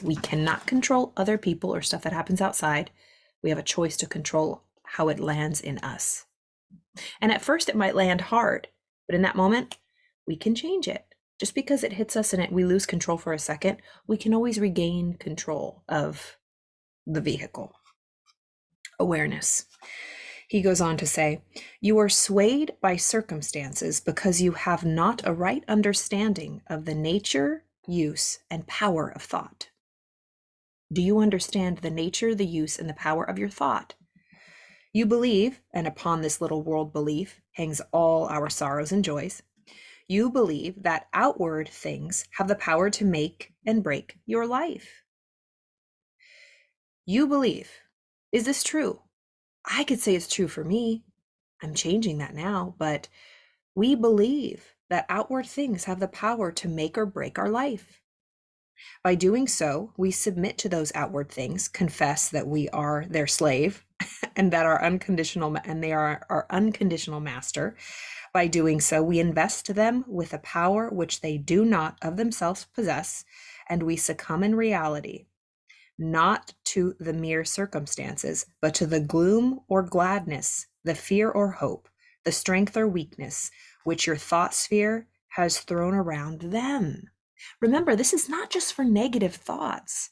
We cannot control other people or stuff that happens outside. We have a choice to control how it lands in us. And at first it might land hard, but in that moment, we can change it. Just because it hits us and we lose control for a second, we can always regain control of the vehicle. Awareness. He goes on to say, you are swayed by circumstances because you have not a right understanding of the nature, use, and power of thought. Do you understand the nature, the use, and the power of your thought? You believe, and upon this little world belief hangs all our sorrows and joys. You believe that outward things have the power to make and break your life. You believe. Is this true? I could say it's true for me. I'm changing that now, but we believe that outward things have the power to make or break our life. By doing so, we submit to those outward things, confess that we are their slave and that they are our unconditional master. By doing so, we invest them with a power which they do not of themselves possess, and we succumb in reality, not to the mere circumstances, but to the gloom or gladness, the fear or hope, the strength or weakness, which your thought sphere has thrown around them. Remember, this is not just for negative thoughts.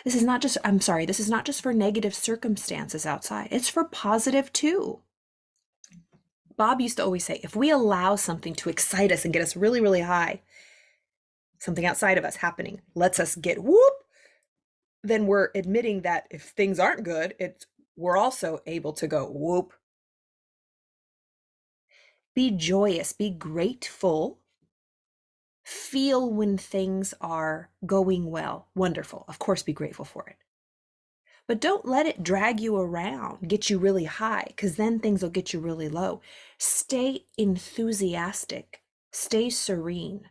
This is not just for negative circumstances outside. It's for positive too. Bob used to always say, if we allow something to excite us and get us really, really high, something outside of us happening lets us get whoop, then we're admitting that if things aren't good, we're also able to go whoop. Be joyous, be grateful. Feel when things are going well. Wonderful. Of course, be grateful for it. But don't let it drag you around, get you really high, because then things will get you really low. Stay enthusiastic. Stay serene.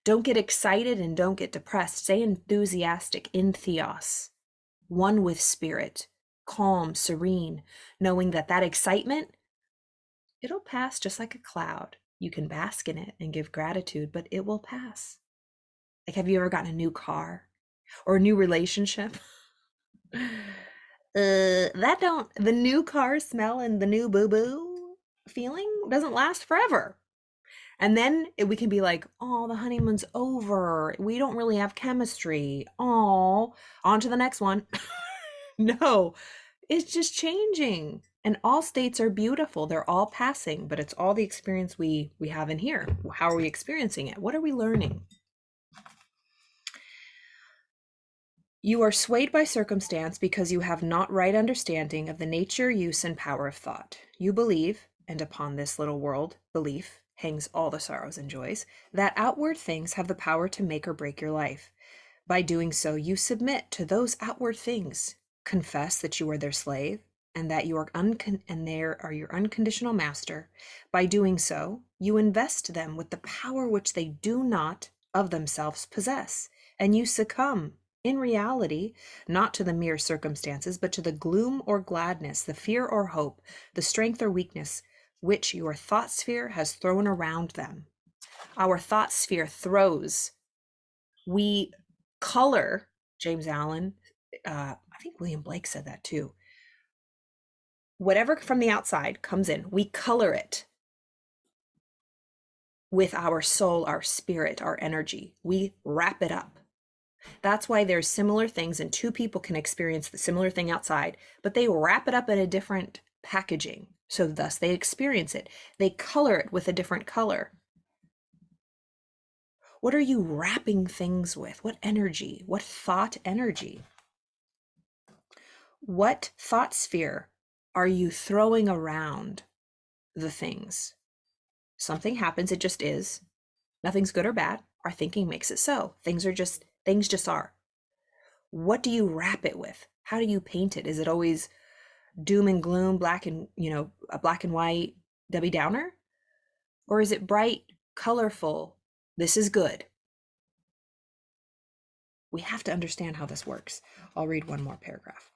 Don't get excited and don't get depressed. Stay enthusiastic, in theos, one with spirit, calm, serene, knowing that excitement, it'll pass just like a cloud. You can bask in it and give gratitude, but it will pass. Like, have you ever gotten a new car or a new relationship? The new car smell and the new boo-boo feeling doesn't last forever. And then we can be like, oh, the honeymoon's over. We don't really have chemistry. Oh, on to the next one. No, it's just changing. And all states are beautiful. They're all passing, but it's all the experience we have in here. How are we experiencing it? What are we learning? You are swayed by circumstance because you have not right understanding of the nature, use, and power of thought. You believe, and upon this little world belief hangs all the sorrows and joys, that outward things have the power to make or break your life. By doing so, you submit to those outward things, confess that you are their slave, and that you are and they are your unconditional master. By doing so, you invest them with the power which they do not of themselves possess, and you succumb in reality, not to the mere circumstances, but to the gloom or gladness, the fear or hope, the strength or weakness, which your thought sphere has thrown around them. Our thought sphere throws. We color, James Allen, I think William Blake said that too. Whatever from the outside comes in, we color it with our soul, our spirit, our energy. We wrap it up. That's why there's similar things and two people can experience the similar thing outside, but they wrap it up in a different packaging. So thus they experience it. They color it with a different color. What are you wrapping things with? What energy? What thought energy? What thought sphere are you throwing around the things? Something happens, it just is. Nothing's good or bad. Our thinking makes it so. Things just are. What do you wrap it with? How do you paint it? Is it always doom and gloom, a black and white Debbie Downer? Or is it bright, colorful? This is good. We have to understand how this works. I'll read one more paragraph.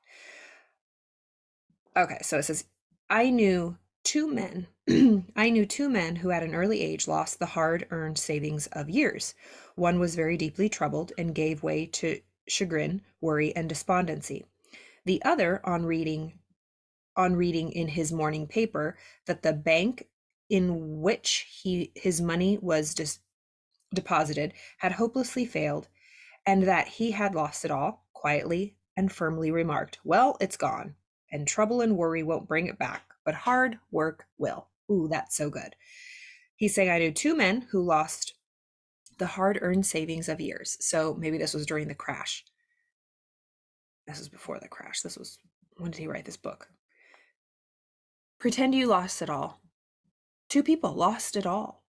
Okay, so it says, I knew Two men, I knew two men who at an early age lost the hard earned savings of years. One was very deeply troubled and gave way to chagrin, worry, and despondency. The other, on reading in his morning paper that the bank in which his money was deposited had hopelessly failed, and that he had lost it all, quietly and firmly remarked, "Well, it's gone, and trouble and worry won't bring it back, but hard work will." Ooh, that's so good. He's saying, I knew two men who lost the hard earned savings of years. So maybe this was during the crash. This was before the crash. When did he write this book? Pretend you lost it all. Two people lost it all.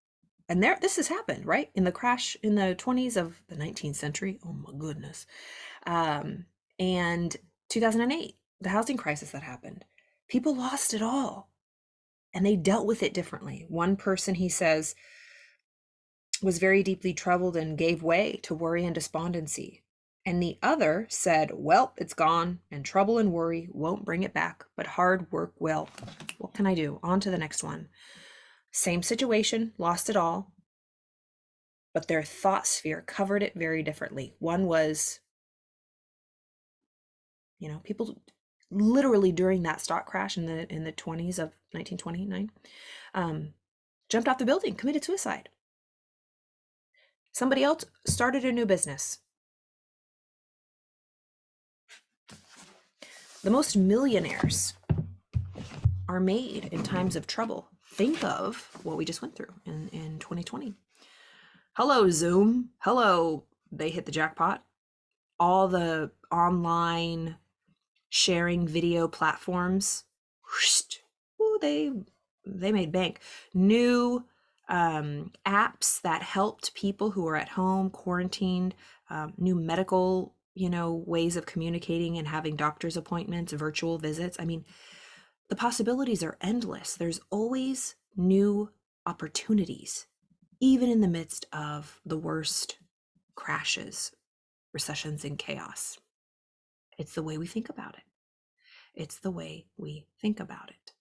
And this has happened, right? In the crash in the 20s of the 19th century. Oh my goodness. And 2008, the housing crisis that happened. People lost it all and they dealt with it differently. One person, he says, was very deeply troubled and gave way to worry and despondency. And the other said, "Well, it's gone, and trouble and worry won't bring it back, but hard work will." What can I do? On to the next one. Same situation, lost it all, but their thought sphere covered it very differently. One was, people literally during that stock crash in the 20s of 1929, jumped off the building, committed suicide. Somebody else started a new business. The most millionaires are made in times of trouble. Think of what we just went through in 2020. Hello, Zoom. Hello, they hit the jackpot. All the online sharing video platforms, ooh, they made bank. New apps that helped people who are at home, quarantined, new medical, ways of communicating and having doctor's appointments, virtual visits. I mean, the possibilities are endless. There's always new opportunities, even in the midst of the worst crashes, recessions, and chaos. It's the way we think about it. It's the way we think about it.